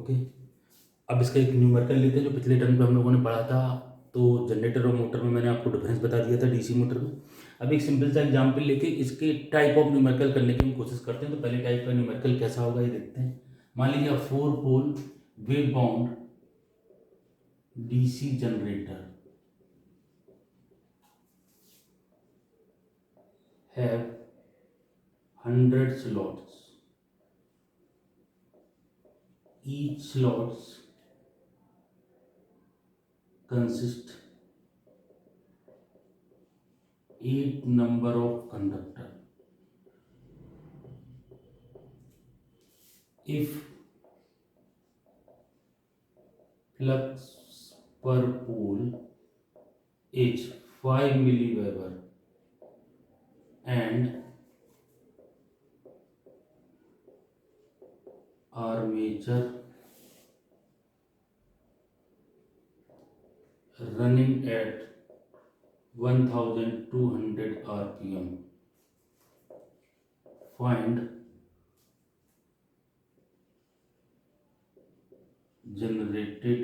Okay. अब इसका एक न्यूमेरिकल लेते हैं जो पिछले टर्म पे हम लोगों ने पढ़ा था। तो जनरेटर और मोटर में मैंने आपको डिफरेंस बता दिया था डीसी मोटर में। अब एक सिंपल सा एग्जाम्पल लेके इसके टाइप ऑफ न्यूमेरिकल करने की हम कोशिश करते हैं। तो पहले टाइप का न्यूमेरिकल कैसा होगा ये देखते हैं। मान लीजिए 4 pole wave wound DC generator have 100 slots. Each slots consist 8 number of conductor. If flux per pole is 5 milliweber and armature running at 1200 rpm, find generated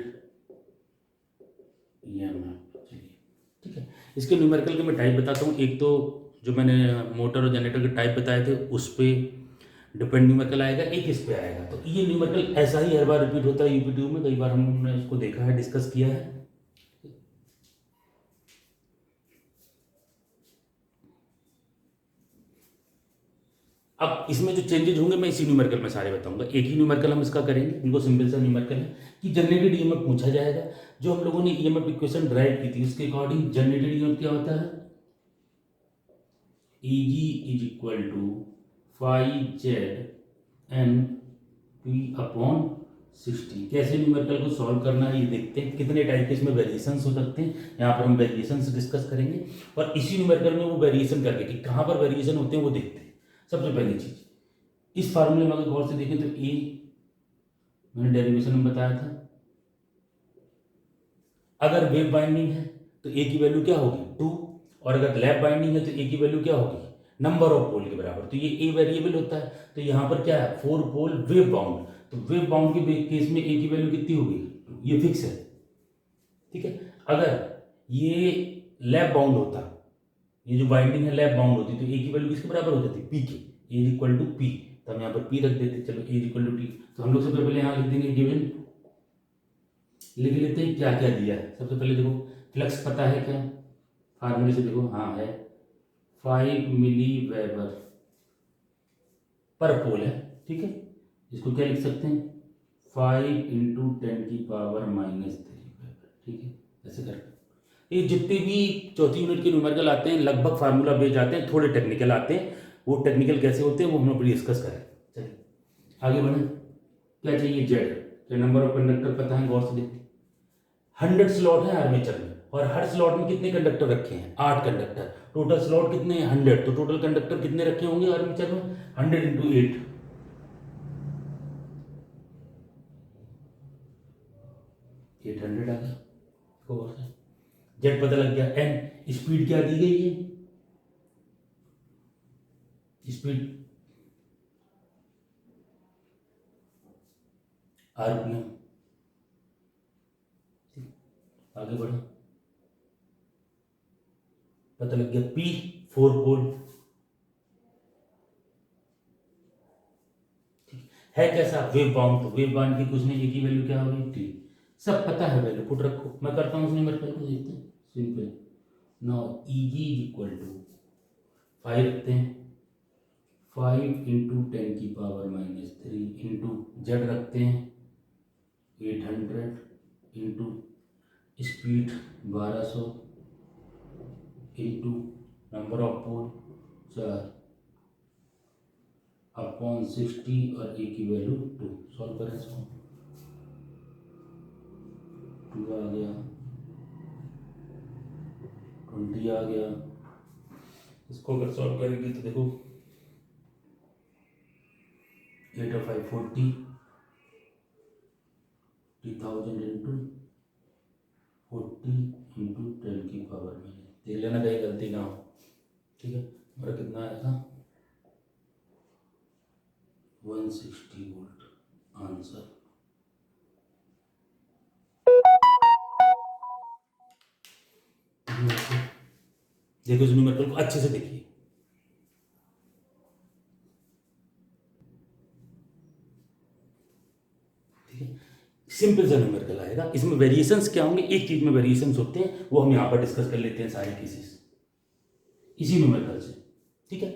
EMF। चलिए ठीक है, इसके न्यूमेरिकल के मैं टाइप बताता हूँ। एक तो जो मैंने मोटर और जनरेटर के टाइप बताए थे उस पर डिपेंड न्यूमेरिकल आएगा, एक इस पे आएगा। तो ये न्यूमेरिकल ऐसा ही हर बार रिपीट होता है यूपीट्यू में, कई बार हमने इसको देखा है, डिस्कस किया है। अब इसमें जो चेंजेज होंगे मैं इसी न्यूमेरिकल में सारे बताऊंगा। एक ही न्यूमेरिकल हम इसका करेंगे, इनको सिंपल सा न्यूमेरिकल है कि जनरेटेड ईएमएफ पूछा जाएगा। जो हम लोगों ने ईएमएफ इक्वेशन ड्राइव की थी उसके अकॉर्डिंग जनरेटेड ईएमएफ क्या होता है, easy is equal to 5ZNP/60। कैसे न्यूमेरिकल को सॉल्व करना है ये देखते हैं। कितने टाइप के इसमें वेरिएशंस हो सकते हैं, यहाँ पर हम वेरिएशंस डिस्कस करेंगे। और इसी न्यूमेरिकल में वो वेरिएशन करके कि कहाँ पर वेरिएशन होते हैं वो देखते हैं। सबसे पहली चीज इस फार्मूले में अगर गौर से देखें तो ए मैंने डेरिवेशन में बताया था, अगर वेव बाइंडिंग है तो ए की वैल्यू क्या होगी 2, और अगर लैप बाइंडिंग है तो ए की वैल्यू क्या होगी नंबर ऑफ पोल के बराबर। तो ये ए वेरिएबल होता है। तो यहाँ पर क्या है 4 पोल वेव बाउंड, तो वेव बाउंड के केस में ए की वैल्यू कितनी होगी, ये फिक्स है। ठीक है, अगर ये लैप बाउंड होता, ये जो बाइंडिंग है लैप बाउंड होती, तो ए की वैल्यू किसके बराबर हो जाती, पी के, ए इज इक्वल टू पी। तो हम यहाँ पर पी रख देते, चलो ए इज इक्वल टू टी। तो हम लोग सबसे पहले यहाँ लिख देंगे गिवन, लिख लेते हैं क्या क्या दिया है। सबसे पहले देखो फ्लक्स पता है क्या, फार्मूले से देखो, हाँ है 5 मिली वेबर पर पोल है। ठीक है, इसको क्या लिख सकते हैं 5 इंटू 10⁻³ वेबर। ठीक है, ऐसे कर ये जितने भी चौथी यूनिट के न्यूमेरिकल आते हैं लगभग फार्मूला बेस्ड आते हैं, थोड़े टेक्निकल आते हैं। वो टेक्निकल कैसे होते हैं वो हम लोग डिस्कस करें। चलिए आगे बढ़े। क्या चाहिए जेड, क्या नंबर ऑफ कंडक्टर पता है, गौर से देखते 100 स्लॉट है आर्मेचर में, और हर स्लॉट में कितने कंडक्टर रखे हैं 8 कंडक्टर। टोटल स्लॉट कितने हैं 100, तो टोटल कंडक्टर कितने रखे होंगे आर्मेचर में 100 इंटू 8, 800 आ गया। गौर से जेड पता लग गया। एन स्पीड क्या दी गई है, स्पीड आरपीएम। आगे बढ़े, पता लग गया पी 4 पोल है कैसा वेव बाउंड। तो वेव बाउंड की कुछ नहीं, ए की वैल्यू क्या होगी टी, सब पता है वैल्यू पुट रखो। मैं करता हूँ उसने मेरे को देखते हैं simple. Now EG is equal to 5 रखते हैं, 5 इंटू 10⁻³ इंटू जेड रखते हैं 800 into speed 1200 into number of pole 4 upon 60 और ए की वैल्यू 2। सॉल्व करें इसको, 2 आ गया, 20 आ गया। इसको अगर सॉल्व करेंगे तो देखो 8 और 5 40, 3000 इंटू 40 इंटू 10⁻⁻। देख लेना कहीं गलती ना हो। ठीक है, हमारा कितना आएगा 160 वोल्ट आंसर। देखो इस न्यूमेरिकल को अच्छे से देखिए। ठीक है, सिंपल सा न्यूमेरिकल आएगा। इसमें वेरिएशंस क्या होंगे, एक चीज में वेरिएशंस होते हैं, वो हम यहाँ पर डिस्कस कर लेते हैं सारे केसेस इसी न्यूमेरिकल से। ठीक है,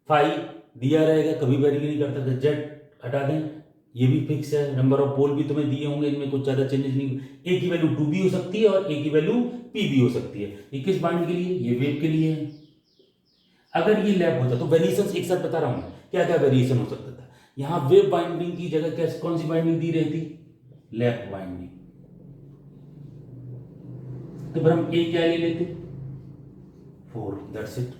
फाई दिया रहेगा, कभी वेरी नहीं करता, तो जेड हटा दें, ये भी फिक्स है। नंबर ऑफ पोल भी तुम्हें दिए होंगे, इनमें कुछ ज़्यादा चेंजेस नहीं। ए की वैल्यू 2 भी हो सकती है और ए की वैल्यू पी भी हो सकती है। ये किस बाइंड के लिए, ये वेव के लिए है। अगर ये लैब होता तो वेरिएशंस एक साथ बता रहा हूं मैं क्या क्या वेरिएशन हो सकता था। यहां वेव बाइंडिंग की जगह कैसे कौन सी बाइंडिंग दी रहती, लैब बाइंडिंग। तो फिर हम ए क्या ले लेते, 4, that's it,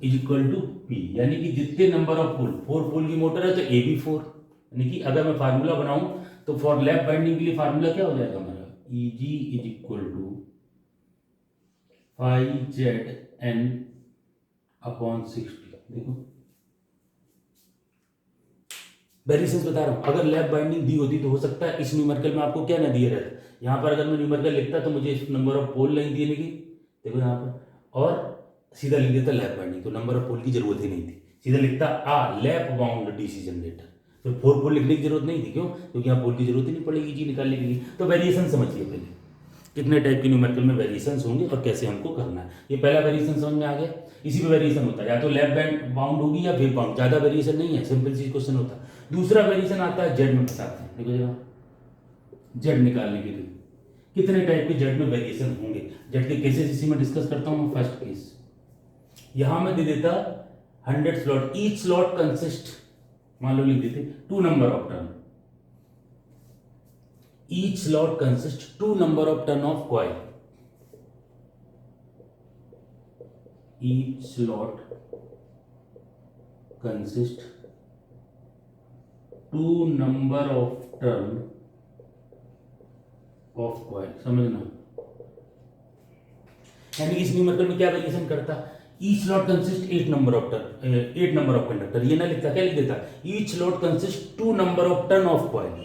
is equal to P. यानी कि जितने नंबर ऑफ पोल, 4 पोल की मोटर है तो ए भी 4। यानी कि अगर मैं फार्मूला बनाऊं तो फॉर लैब बाइंडिंग के लिए फार्मूला क्या हो जाएगा हमारा, E g is equal to 5ZN upon 60। देखो वेरिएशंस बता रहा हूं, अगर लैब बाइंडिंग दी होती तो हो सकता है इस न्यूमेरिकल में आपको क्या ना दिया रहता। यहां पर अगर मैं न्यूमेरिकल लिखता तो मुझे इस नंबर ऑफ पोल नहीं दिए लेगी, देखो यहां पर, और सीधा लिख देता लैब बाइंडिंग, तो नंबर ऑफ पोल की जरूरत ही नहीं थी। सीधा लिखता लैब बाउंड डीसी जनरेटर, तो 4 पोल लिखने की जरूरत नहीं थी। क्यों, क्योंकि यहाँ पोल की जरूरत ही नहीं पड़ेगी जी निकालने के लिए। तो वेरिएशन समझिए पहले, कितने टाइप के न्यूमेरिकल में वेरिएशंस होंगे और कैसे हमको करना है। ये पहला वेरिएशन समझ में आ गया। इसी पे वेरिएशन होता है, या तो लैब बैंड बाउंड होगी या वेव बाउंड, ज़्यादा वेरिएशन नहीं है, सिंपल सी क्वेश्चन होता है। दूसरा वेरिएशन आता है जेड में फंसाते हैं। देखो जरा, जेड निकालने के लिए कितने टाइप के जेड में वेरिएशन होंगे, जेड के केसेस इसी में डिस्कस करता हूँ मैं। फर्स्ट केस यहां में दे देता 100 स्लॉट, ईच स्लॉट कंसिस्ट, मान लो लिख देते 2 number of turn, each slot consists 2 number of turn of coil, each slot consists 2 number of turn of coil। समझना, यानी इस न्यूमेरिकल में क्या वेरिएशन करता, each slot consists 8 number of turn, 8 number of conductor। ये ना लिखता, क्या लिख देता, each slot consists 2 number of turn of coil।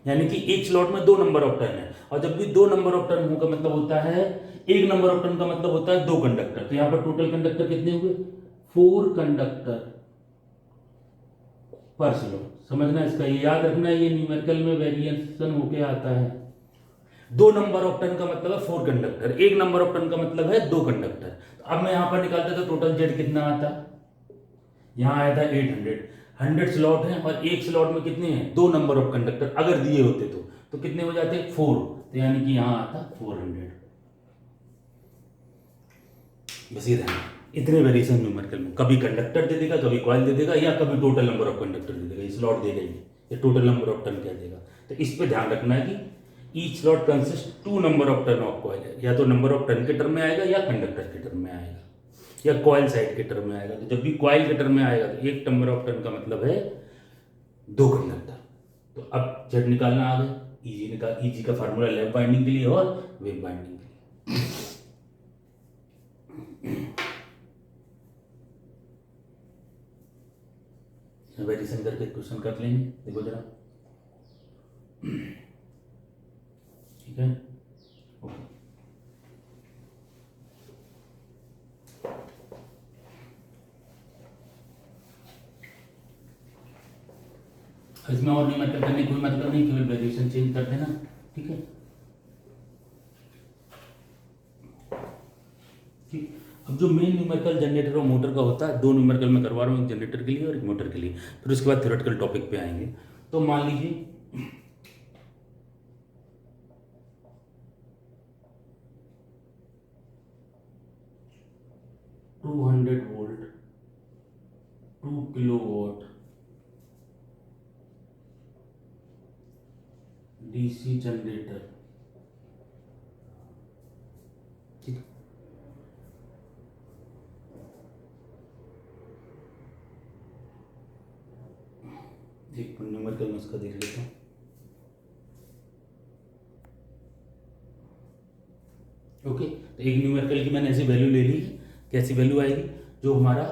यानी कि एक स्लॉट में 2 नंबर ऑफ टर्न है, और जब भी 2 नंबर ऑफ टर्न का मतलब होता है, 1 नंबर ऑफ टर्न का मतलब होता है 2 कंडक्टर। तो यहां पर टोटल कंडक्टर कितने हुए, 4 कंडक्टर पर स्लॉट। समझना इसका, ये याद रखना, ये न्यूमेरिकल में वेरिएशन होके आता है। 2 नंबर ऑफ टर्न का मतलब है 4 कंडक्टर, 1 नंबर ऑफ टर्न का मतलब है 2 कंडक्टर। तो अब मैं यहां पर निकालता तो टोटल जेड कितना आता, यहां आया था 800। 100 स्लॉट हैं और एक स्लॉट में कितने हैं, 2 नंबर ऑफ कंडक्टर। अगर दिए होते तो कितने हो जाते, 4। तो यानी कि यहां आता 400। बस ये रहना, इतने वेरिएशन न्यूमेरिकल में, कभी कंडक्टर दे देगा, कभी कॉइल दे देगा, या कभी टोटल नंबर ऑफ कंडक्टर दे देगा, ये स्लॉट देगा ही, ये टोटल नंबर ऑफ टर्न क्या देगा। तो इस पे ध्यान रखना है कि each slot consist 2 number of turn off coil है, या तो नंबर ऑफ टर्न के टर्म में आएगा या कंडक्टर के टर्म में आएगा या कॉइल साइड के टर्म में आएगा। तो जब भी कॉइल के टर्म में आएगा तो 1 नंबर ऑफ टर्न का मतलब है 2 कंडक्टर। तो अब जेड निकालना आ गया, ईजी का फार्मूला लैब बाइंडिंग के लिए और वेव बाइंडिंग के लिए। वेरिएशन करके क्वेश्चन कर लेंगे, देखो जरा, ठीक है। इसमें और न्यूमेरिकल करने कोई मतलब नहीं, केवल वेरिएशन चेंज कर देना, ठीक है। ठीक, अब जो मेन न्यूमेरिकल जनरेटर और मोटर का होता है, 2 न्यूमेरिकल में करवा रहा हूँ, एक जनरेटर के लिए और एक मोटर के लिए, फिर उसके बाद थ्योरेटिकल टॉपिक पे आएंगे। तो मान लीजिए 200 वोल्ट 2 किलोवाट डीसी जनरेटर, ठीक। एक न्यूमेरिकल में इसका देख लेता हूँ। ओके, तो एक न्यूमेरिकल की मैंने ऐसी वैल्यू ले ली है, कैसी वैल्यू आएगी, जो हमारा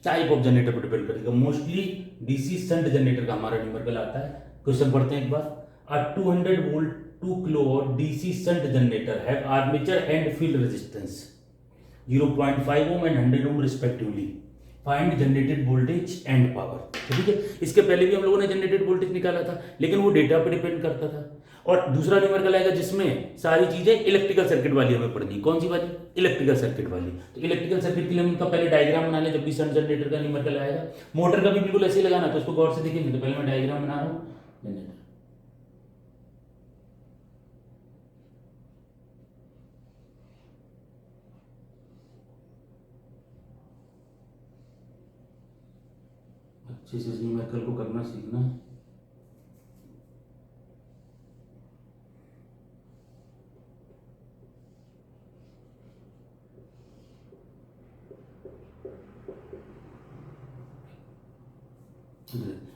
टाइप ऑफ जनरेटर पर डिपेंड करेगा। मोस्टली डीसी शंट जनरेटर का हमारा न्यूमेरिकल आता है। क्वेश्चन पढ़ते हैं एक बार। 200 volt 2 kilowatt DC shunt generator have armature and field resistance 0.5 ohm and 100 ohm respectively. Find generated voltage and power. ठीक है, इसके पहले भी हम लोगों ने जनरेटेड वोल्टेज निकाला था, लेकिन वो डेटा पर डिपेंड करता था। और दूसरा न्यूमेरिकल आएगा जिसमें सारी चीजें इलेक्ट्रिकल सर्किट वाली हमें पढ़नी। कौन सी वाली? इलेक्ट्रिकल सर्किट वाली। तो इलेक्ट्रिकल सर्किट के लिए हम उनका पहले डायग्राम बना लें जब भी शंट जनरेटर का न्यूमेरिकल आएगा। मोटर का भी बिल्कुल ऐसे ही लगाना, तो उसको गौर से देखेंगे। तो पहले मैं डायग्राम बना रहा हूँ जनरेटर। अच्छे से इस न्यूमेरिकल को करना सीखना है।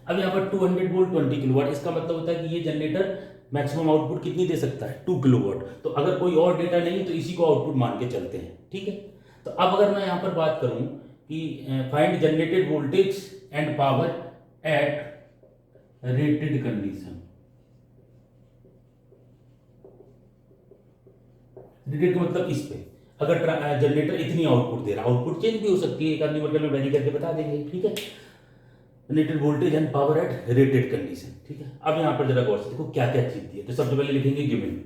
अब यहाँ पर 200 वोल्ट 20 किलोवाट, इसका मतलब होता है कि ये जनरेटर मैक्सिमम आउटपुट कितनी दे सकता है? 2 किलोवाट। तो अगर कोई और डेटा नहीं तो इसी को आउटपुट मान के चलते हैं। ठीक है, तो अब अगर मैं यहाँ पर बात करूं कि find generated voltage and power at rated condition. Rated का मतलब इस पे अगर जनरेटर इतनी आउटपुट दे रहा, आउटपुट चेंज भी हो सकती है, एक आदमी न्यूमेरिकल में वेरी करके बता देंगे। ठीक है, generated voltage and power at rated condition. ठीक है, अब यहाँ पर जरा गौर से देखो क्या क्या चीज दी है। तो सबसे पहले लिखेंगे गिवन।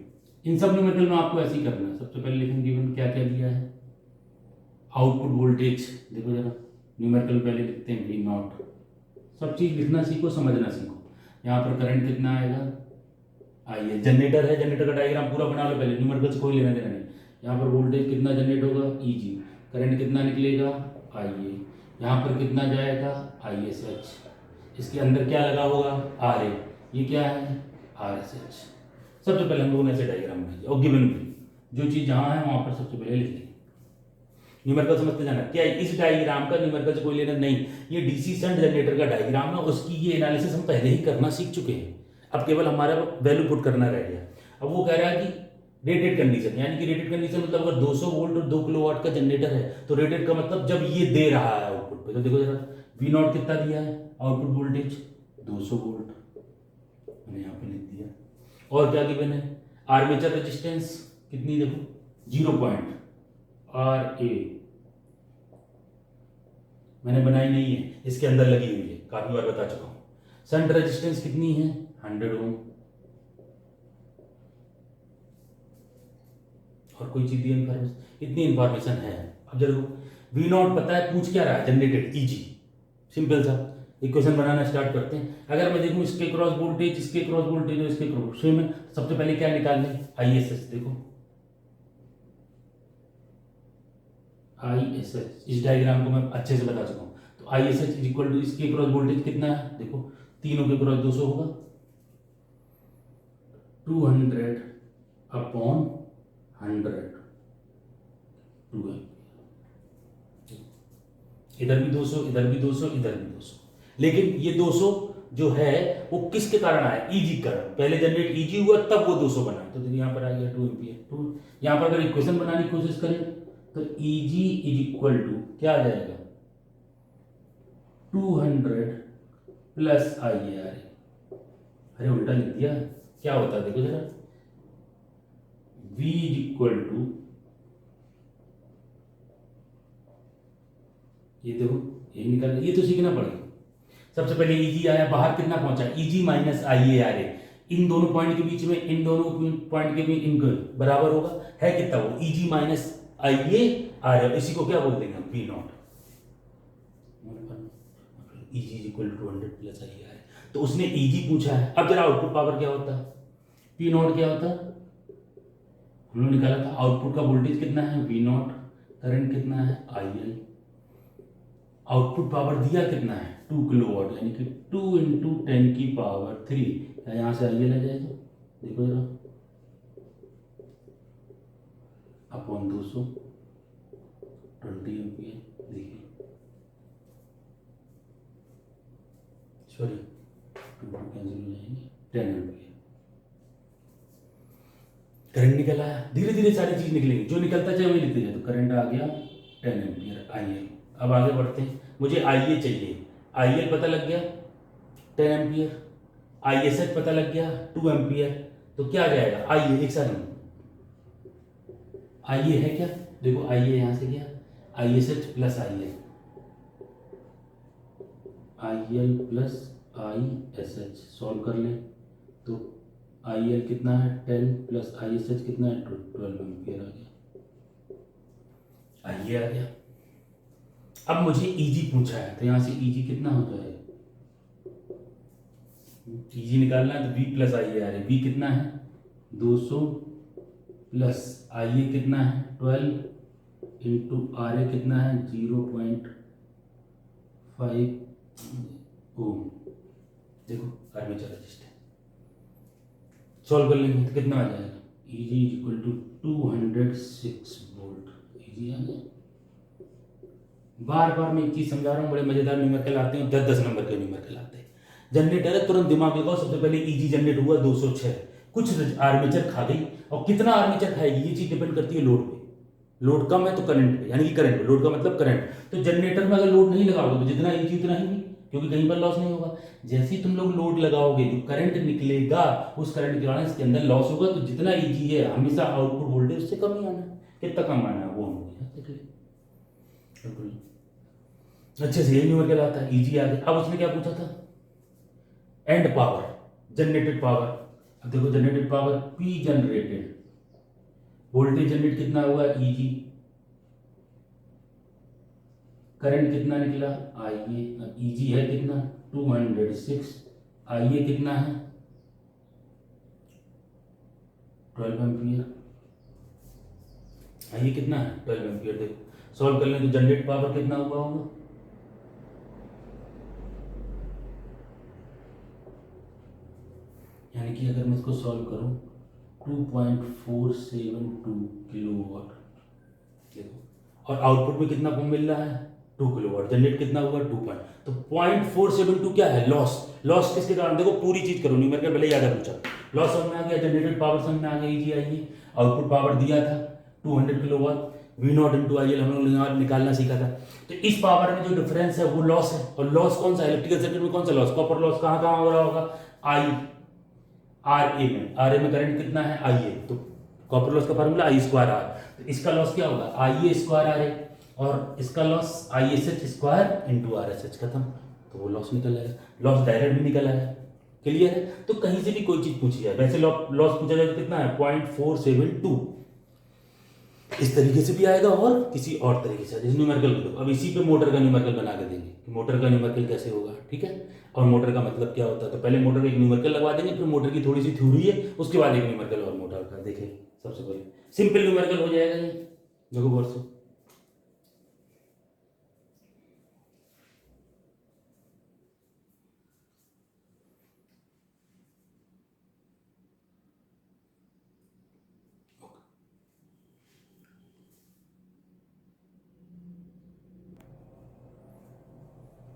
इन सब न्यूमेरिकल में आपको ऐसे ही करना है। सबसे पहले लिखेंगे गिवन क्या क्या दिया है। आउटपुट वोल्टेज देखो जरा, न्यूमेरिकल पहले लिखते हैं वी नॉट। सब चीज लिखना सीखो, समझना सीखो। यहाँ पर करंट कितना आएगा? आइए, जनरेटर है, जनरेटर का डायग्राम पूरा बना लो पहले, न्यूमेरिकल से कोई लेना देना नहीं। यहाँ पर वोल्टेज कितना जनरेट होगा? ईजी। करंट कितना निकलेगा? आइए। यहाँ पर कितना जाएगा? ISH। इसके अंदर क्या लगा होगा? RA। ये क्या है? RSH। सबसे पहले हम लोगों ने ऐसे डायग्राम बनाया और गिवन भी जो चीज जहाँ है वहाँ पर सबसे पहले लिख लेंगे। न्यूमेरिकल समझते जाना। क्या इस डायग्राम का न्यूमेरिकल से कोई लेना नहीं, ये डीसी शंट जनरेटर का डायग्राम है, उसकी ये एनालिसिस हम पहले ही करना सीख चुके हैं। अब केवल हमारा वैल्यू पुट करना रह गया। अब वो कह रहा है कि रेटेड कंडीशन, यानी कि रेटेड कंडीशन मतलब अगर 200 वोल्ट और 2 किलोवाट का जनरेटर है तो रेटेड का मतलब जब ये दे रहा है आउटपुट पे। तो देखो जरा, वी नॉट कितना दिया है आउटपुट वोल्टेज? 200 वोल्ट, मैंने यहाँ पे लिख दिया। और क्या गिवन है? आर्मेचर रेजिस्टेंस कितनी देखो, 0.RA। मैंने बनाई नहीं है, इसके अंदर लगी हुई है, काफी बार बता चुका हूं। शंट रेजिस्टेंस कितनी है? 100 ओम। और कोई चीज दी इंफॉर्मेशन? इतनी इंफॉर्मेशन है। अब जरूर वी नॉट पता है, पूछ क्या रहा है? Generated easy. सिंपल सा इक्वेशन बनाना स्टार्ट करते हैं। अगर मैं देखूं इसके क्रॉस वोल्टेज, इसके क्रॉस वोल्टेज और इसके क्रॉस सेम है, सबसे पहले क्या निकालने? ISH। देखो ISH, इस डायग्राम को मैं अच्छे से बता चुका हूं। तो ISH इज इक्वल टू इसके क्रॉस वोल्टेज कितना है? देखो तीनों के क्रॉस 200 होगा, 200 अपॉन 100 2 है। इधर भी 200, इधर भी 200, इधर भी 200। लेकिन ये 200 जो है वो किसके कारण आया? ईजी कारण। पहले जनरेट ईजी हुआ तब वो 200 बना। तो देखिए यहाँ पर आ गया 2 एम्पियर। तो यहाँ पर अगर इक्वेशन बनाने की कोशिश करें तो ईजी इज इक्वल टू क्या आ जाएगा? 200 प्लस IARA। अरे उल्टा लिख दिया, क्या होता है देखो जरा, V इज इक्वल टू, ये देखो ये निकल, ये तो सीखना पड़ेगा। सबसे पहले ईजी आया, बाहर कितना पहुंचा? Easy minus IARA। इन दोनों पॉइंट के बीच में, इन दोनों पॉइंट के बीच इनको बराबर होगा, है कितना वो? EG minus IARA। इसी को क्या बोल देंगे हम? V naught. EG is equal to 200 plus IARA। तो उसने ईजी पूछा है। अब जरा आउटपुट पावर क्या होता है? P नॉट क्या होता है? हम लोग निकाला था। आउटपुट का वोल्टेज कितना है? V not. करंट कितना है? IL। आउटपुट पावर दिया कितना है? 2 किलोवाट, यानी कि 2 इंटू 10 की पावर 3। यहाँ से IL आ जाएगा, देखो जरा, अपॉन 200, 20 एम्पियर। देखिए सॉरी, 2 कैंसिल हो जाएंगे, 10 एम्पियर करंट निकल आया। धीरे धीरे सारी चीज निकलेगी, जो निकलता चाहे वही लिखते जाए। तो करंट आ गया 10 एम्पियर IL। अब आगे बढ़ते हैं। मुझे IA चाहिए, IL पता लग गया 10 एम्पियर, ISH पता लग गया 2 एम्पियर। तो क्या आ जाएगा? IA एक साथ IA है क्या? देखो IA यहाँ से गया, I S H plus I L plus I S H solve कर लें तो आई एल कितना है 10 प्लस आई एस एच कितना है 12 एम्पियर आ गया, आ गया। अब मुझे ईजी पूछा है तो यहाँ से ईजी कितना हो जाएगा, ईजी निकालना है तो V प्लस आई ए आ रहा है, V कितना है 200 प्लस आई ए कितना है 12 इंटू आर ए कितना है 0.5 ओम। देखो आर्मेचर रेजिस्टेंस सॉल्व कर लेंगे तो कितना आ जाएगा, Eg equal to 206 volt. Eg आ गया। बार बार मैं एक चीज समझा रहा हूँ, बड़े मजेदार न्यूमेरिकल आते हैं, 10-10 नंबर के न्यूमेरिकल आते हैं। जनरेटर है, तुरंत दिमाग लगाओ, सबसे पहले ईजी जनरेट हुआ 206, कुछ आर्मेचर खा गई, और कितना आर्मेचर खाएगी ये चीज डिपेंड करती है लोड पे। लोड कम है तो करंट पे, यानी कि करंट पे, लोड का मतलब करंट। तो जनरेटर में अगर लोड नहीं लगाओगे तो जितना ईजी उतना ही, क्योंकि कहीं पर लॉस नहीं होगा। जैसे ही तुम लोग लोड लगाओगे जो करंट निकलेगा उस करंट के कारण इसके अंदर लॉस होगा, तो जितना ईजी है हमेशा आउटपुट वोल्टेज उससे कम ही आना है। कितना कम आना है वो हम अच्छे से यही न्यूमेरिकल आता है, ईजी आ गया। अब उसने क्या पूछा था, एंड पावर, जनरेटेड पावर। अब देखो generated power P generated, voltage generate कितना हुआ ईजी, करंट कितना निकला आईए, अब ईजी है कितना 206, आईए कितना है 12 एम्पियर, आईए कितना है 12 एम्पियर। देखो सॉल्व कर लें तो जनरेट पावर कितना हुआ होगा, यानी कि अगर मैं इसको सॉल्व करूं 2.472 किलोवाट। देखो और आउटपुट में कितना मिल रहा है 2 किलोवाट, जनरेट कितना हुआ 2 पॉइंट, तो 0.472 क्या है लॉस। लॉस किसके कारण, देखो पूरी चीज करो, न्यूमेरिकल भले याद पूछा, लॉस समझ में आ गया, जनरेटेड पावर समझ में आ गया, ईजी आइए। आउटपुट पावर दिया था 200 kilowatt, V0 into I L हम लोग निकालना सीखा था। तो इस पावर में जो डिफरेंस है वो लॉस है, और लॉस कौन सा, इलेक्ट्रिकल सर्किट में कौन सा लॉस, कॉपर लॉस कहाँ कहाँ हो रहा होगा, आई आर ए में करंट कितना है आई ए, तो कॉपर लॉस का फार्मूला आई स्क्वायर आर, तो इसका लॉस क्या होगा आई ए स्क्वायर आर ए, और इसका loss I S H square into R S H, खत्म। तो वो लॉस निकल आएगा, लॉस डायरेक्ट भी निकल आया। क्लियर है। तो कहीं से भी कोई चीज पूछी जाए, वैसे लॉस पूछा जाए तो कितना है 0.472, इस तरीके से भी आएगा और किसी और तरीके से, जैसे न्यूमेरिकल को। अब इसी पे मोटर का न्यूमेरिकल बना के देंगे कि मोटर का न्यूमेरिकल कैसे होगा, ठीक है। और मोटर का मतलब क्या होता है, तो पहले मोटर का एक न्यूमेरिकल लगवा देंगे, फिर मोटर की थोड़ी सी थ्योरी है, उसके बाद एक न्यूमेरिकल और मोटर का देखें। सबसे पहले सिंपल न्यूमेरिकल हो जाएगा ये, देखो गौर से।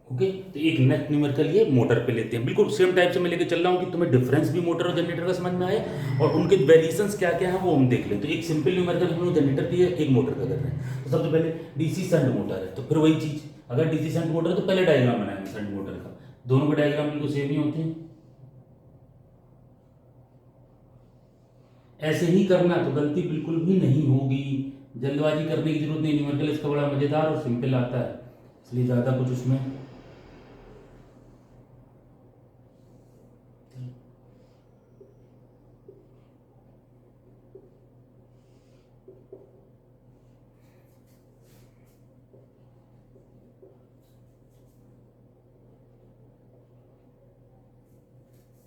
ओके तो एक नेक्स्ट न्यूमेरिकल ये मोटर पे लेते हैं, बिल्कुल सेम टाइप से मैं लेके चल रहा हूँ कि तुम्हें डिफरेंस भी मोटर और जनरेटर का समझ में आए और उनके वेरिएशंस क्या क्या है वो हम देख लें। तो एक सिंपल न्यूमेरिकल हम लोग जनरेटर की है, एक मोटर का कर रहे हैं। तो सबसे पहले डीसी शंट मोटर है, तो फिर वही चीज, अगर डीसी शंट मोटर है तो पहले डायग्राम बनाएंगे शंट मोटर का, दोनों के डायग्राम बिल्कुल सेम ही होते हैं। ऐसे ही करना, तो गलती बिल्कुल भी नहीं होगी, जल्दबाजी करने की जरूरत नहीं। न्यूमेरिकल इसका बड़ा मजेदार और सिंपल आता है, इसलिए ज्यादा कुछ उसमें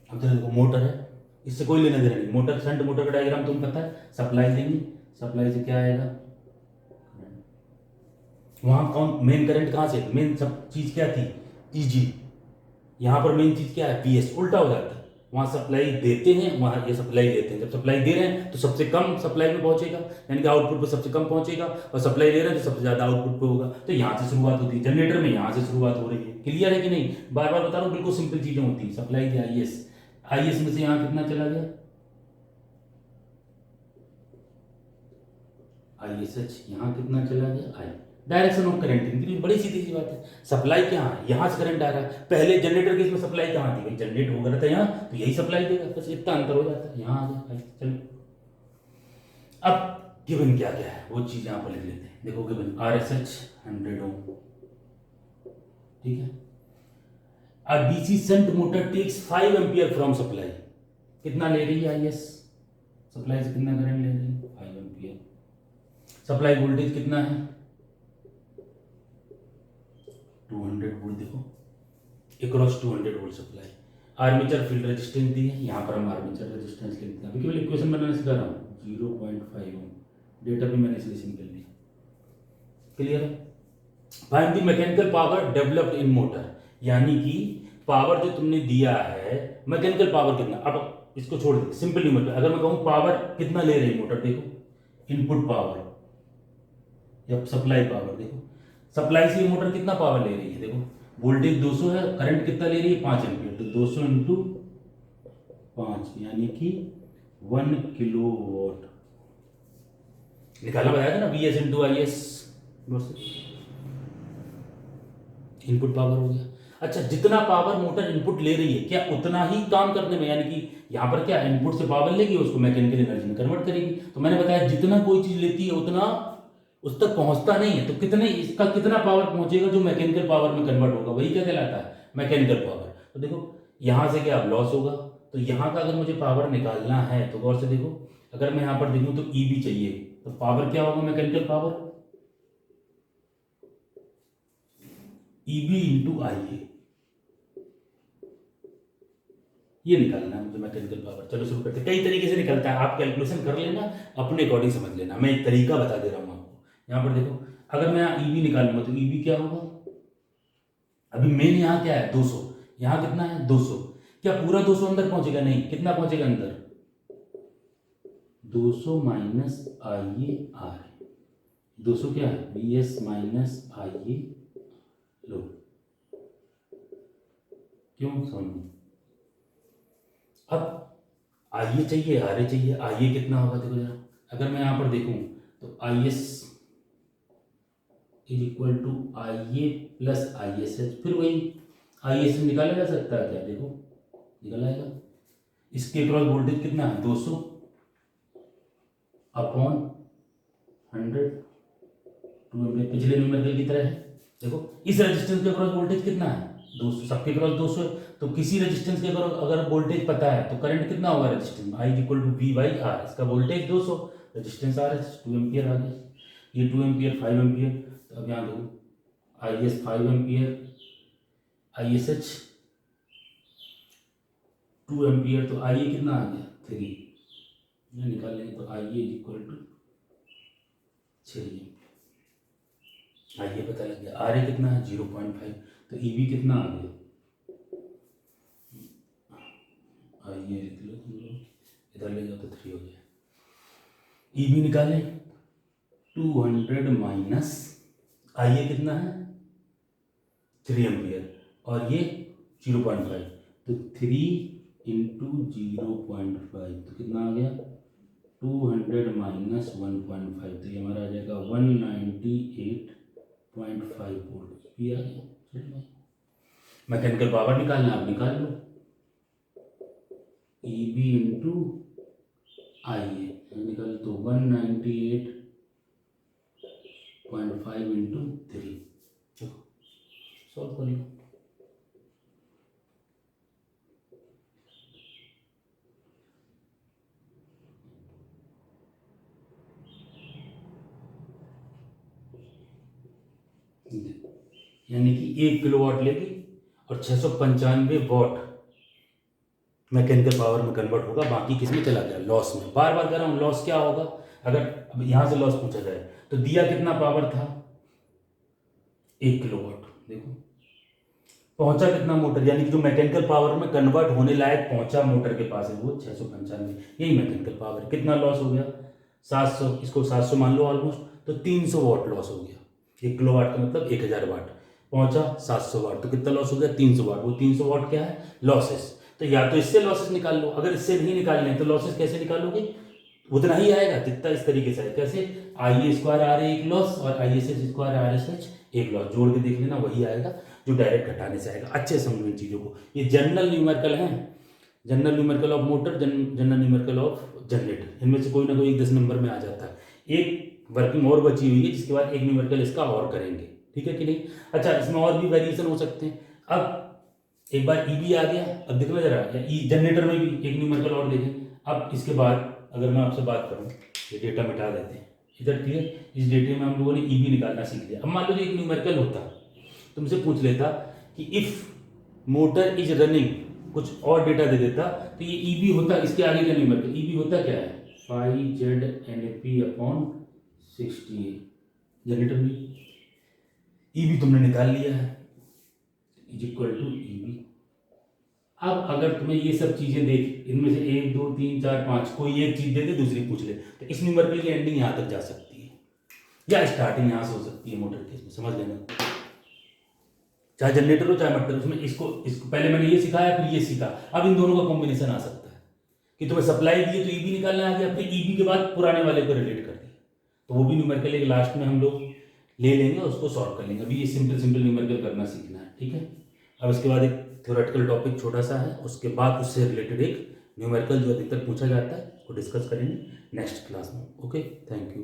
अब देखो मोटर है, इससे कोई लेना देना नहीं। मोटर शंट मोटर का डायग्राम तुम्हें पता है, सप्लाई देंगे, सप्लाई से क्या आएगा, वहां कौन मेन करंट कहां से, मेन सब चीज क्या थी ईजी, यहां पर मेन चीज क्या है वीएस, उल्टा हो जाता है। वहां सप्लाई देते हैं, वहां ये सप्लाई देते हैं। जब सप्लाई दे रहे हैं तो सबसे कम सप्लाई में पहुंचेगा, यानी कि आउटपुट पे सबसे कम पहुंचेगा, और सप्लाई दे रहे हैं तो सबसे ज्यादा आउटपुट पे होगा। तो यहां से शुरुआत होती है, जनरेटर में यहां से शुरुआत हो रही है। क्लियर है कि नहीं, बार बार बता रहा हूं, बिल्कुल सिंपल चीजें होती है। सप्लाई दी आईएस, आईएस में से यहां कितना चला गया आईएसएच, यहां कितना चला गया आई, डायरेक्शन ऑफ करंट। बड़ी सीधी सी बात है, सप्लाई क्या है, यहां से करंट आ रहा है। पहले जनरेटर के इसमें सप्लाई कहां थी, भाई जनरेट हो गया था यहां, तो यही सप्लाई देगा, बस इतना अंतर हो जाता है। यहां आ गया, चलो अब गिवन क्या क्या है वो चीज़ यहाँ पर लिख लेते हैं। देखो गिवन RSH 100 ओम, ठीक है। Uh DC shunt motor takes 5 ampere from supply, कितना ले रही है IS, सप्लाई से कितना करंट ले रही है 5 एम्पियर। सप्लाई वोल्टेज कितना है 200 वोल्ट, देखो across 200 volt supply. Armature field resistance दी है, यहाँ पर हम आर्मेचर रेजिस्टेंस लिखते हैं। अभी केवल इक्वेशन बनाने सिखा रहा हूँ। 0.5 ओम, डेटा भी मैंने इसलिए सिंपल लिया। क्लियर है। Find the mechanical power developed in motor, यानी कि पावर जो तुमने दिया है, मैकेनिकल पावर कितना। अब इसको छोड़ दे, सिंपल न्यूमेरिकल। अगर मैं कहूँ पावर कितना ले रही मोटर, देखो इनपुट पावर या सप्लाई पावर, देखो सप्लाई से मोटर कितना पावर ले रही है। देखो वोल्टेज 200 है, करंट कितना ले रही है 5 एम्पियर, तो 200 इंटू 5 यानी कि 1 किलोवाट निकालना बताया था ना, VS into IS, input power हो गया। अच्छा, जितना पावर मोटर इनपुट ले रही है, क्या उतना ही काम करने में, यानी कि यहां पर क्या इनपुट से पावर लेगी, उसको मैकेनिकल एनर्जी में कन्वर्ट करेगी। तो मैंने बताया जितना कोई चीज लेती है उतना उस तक पहुंचता नहीं है, तो कितने इसका कितना पावर पहुंचेगा जो मैकेनिकल पावर में कन्वर्ट होगा, वही क्या कहलाता है मैकेनिकल पावर। तो देखो यहां से क्या लॉस होगा, तो यहां का अगर मुझे पावर निकालना है तो गौर से देखो, अगर मैं यहां पर देखूं तो EB चाहिए, तो पावर क्या होगा mechanical power EB into IA, ये निकालना है मुझे मैकेनिकल पावर। चलो शुरू करते हैं। कई तरीके से निकलता है, आप कैलकुलेशन कर लेना, अपने अकॉर्डिंग समझ लेना। मैं एक तरीका बता दे रहा हूं आपको। यहां पर देखो, अगर मैं EB निकालूंगा तो EB क्या होगा, अभी मेन यहां क्या है 200, यहां कितना है 200, क्या पूरा 200 अंदर पहुंचेगा, नहीं, कितना पहुंचेगा अंदर 200 माइनस IAR, 200 क्या है VS माइनस IA लो, क्यों समझ। अब IA चाहिए RA चाहिए, IA कितना होगा देखो जरा, अगर मैं यहां पर देखूं तो IS is equal to IA plus ISH, फिर वही ISH निकाला जा सकता है क्या, देखो निकल आएगा। इसके क्रॉस वोल्टेज कितना है 200 अपॉन 100, 2 एम्पीयर, पिछले न्यूमेरिकल की तरह है। देखो इस रेजिस्टेंस के क्रॉस वोल्टेज कितना है 200, सबके क्रॉस 200 है, तो किसी रेजिस्टेंस के क्रॉस अगर वोल्टेज पता है तो करंट कितना होगा resistance I equal to V/R, इसका वोल्टेज 200, रेजिस्टेंस RS 2 एम्पीयर आ गया, ये 2 एम्पीयर 5 एम्पीयर। तो अब यहाँ देखो IS 5 एम्पीयर, ISH 2 एम्पीयर, तो IA कितना आ गया 3, ये निकाल लेंगे तो IA is equal to 6 ampere. IA पता लग गया, RA कितना है 0.5, तो EB कितना आ गया, IA इधर ले जाओ तो 3 हो गया। EB निकाले 200 माइनस IA कितना है 3 एम्पियर और ये 0.5, तो 3 इंटू 0.5 तो कितना आ गया 200 माइनस 1.5, तो ये हमारा आ जाएगा 198.5 वोल्ट भी आ गया। चलिए मैकेनिकल पावर निकालना, आप निकाल लो, EB इंटू IA निकाल तो 198.5 इंटू 3, सॉल्व कर लो। यानी कि 1 किलोवाट लेगी और 695 वॉट मैकेनिकल पावर में कन्वर्ट होगा, बाकी किस में चला गया लॉस में। बार बार कह रहा हूँ लॉस क्या होगा, अगर अब यहाँ से लॉस पूछा जाए तो दिया कितना पावर था 1 किलोवाट, देखो पहुंचा कितना मोटर, यानी कि जो मैकेनिकल पावर में कन्वर्ट होने लायक पहुंचा मोटर के पास है वो 695, यही मैकेनिकल पावर। कितना लॉस हो गया 700, इसको 700 मान लो ऑलमोस्ट, तो 300 वॉट लॉस हो गया। 1 किलोवाट का मतलब 1000 वाट, पहुंचा 700 वाट, तो कितना लॉस हो गया 300 वाट। वो 300 वाट क्या है लॉसेस, तो या तो इससे लॉसेस निकाल लो, अगर इससे नहीं निकालने तो लॉसेस कैसे निकालोगे, उतना ही आएगा जितना इस तरीके से है। कैसे IA स्क्वायर RA एक लॉस और ISH स्क्वायर RSH एक लॉस, जोड़ के देख लेना वही आएगा जो डायरेक्ट घटाने से आएगा। अच्छे समझो इन चीज़ों को, ये जनरल न्यूमेरिकल है, general numerical of motor, general numerical of generator, इनमें से कोई ना कोई 10 नंबर में आ जाता है। एक वर्किंग और बची हुई है, जिसके बाद एक न्यूमेरिकल इसका और करेंगे, ठीक है कि नहीं। अच्छा, इसमें और भी वेरिएशन हो सकते हैं। अब एक बार ईबी आ गया, अब देखना जरा, ई जनरेटर में भी एक न्यूमेरिकल और देखें। अब इसके बाद अगर मैं आपसे बात करूं, ये डेटा मिटा देते हैं इधर, ठीक है। इस डेटे में हम लोगों ने ईबी निकालना सीख लिया। अब मान लो एक न्यूमेरिकल होता, तुमसे पूछ लेता कि इफ मोटर इज रनिंग, कुछ और डेटा दे देता, तो ये ईबी होता, इसके आगे का न्यूमेरिकल ईबी होता क्या है, 5ZNP/60A। जनरेटर में ईबी तुमने निकाल लिया है, इज इक्वल टू ईबी। अब अगर तुम्हें ये सब चीजें देख, इनमें से 1 2 3 4 5 कोई एक चीज दे दे, दूसरी पूछ ले, तो इस न्यूमेरिकल की एंडिंग यहाँ तक जा सकती है, या स्टार्टिंग यहाँ से हो सकती है मोटर केस में, समझ लेना। चाहे जनरेटर हो चाहे मोटर, उसमें इसको पहले मैंने ये सिखाया, फिर ये सीखा। अब इन दोनों का कॉम्बिनेशन आ सकता है कि तुम्हें सप्लाई दी है तो ईबी निकालना आ गया, फिर ईबी के बाद पुराने वाले को रिलेट कर दिया, तो वो भी न्यूमेरिकल एक लास्ट में हम लोग ले लेंगे, उसको सॉल्व कर लेंगे। अभी ये सिंपल न्यूमेरिकल करना सीखना है, ठीक है। अब इसके बाद एक थ्योरेटिकल टॉपिक छोटा सा है, उसके बाद उससे रिलेटेड एक न्यूमेरिकल जो अधिकतर पूछा जाता है, उसको डिस्कस करेंगे नेक्स्ट क्लास में। Okay, thank you.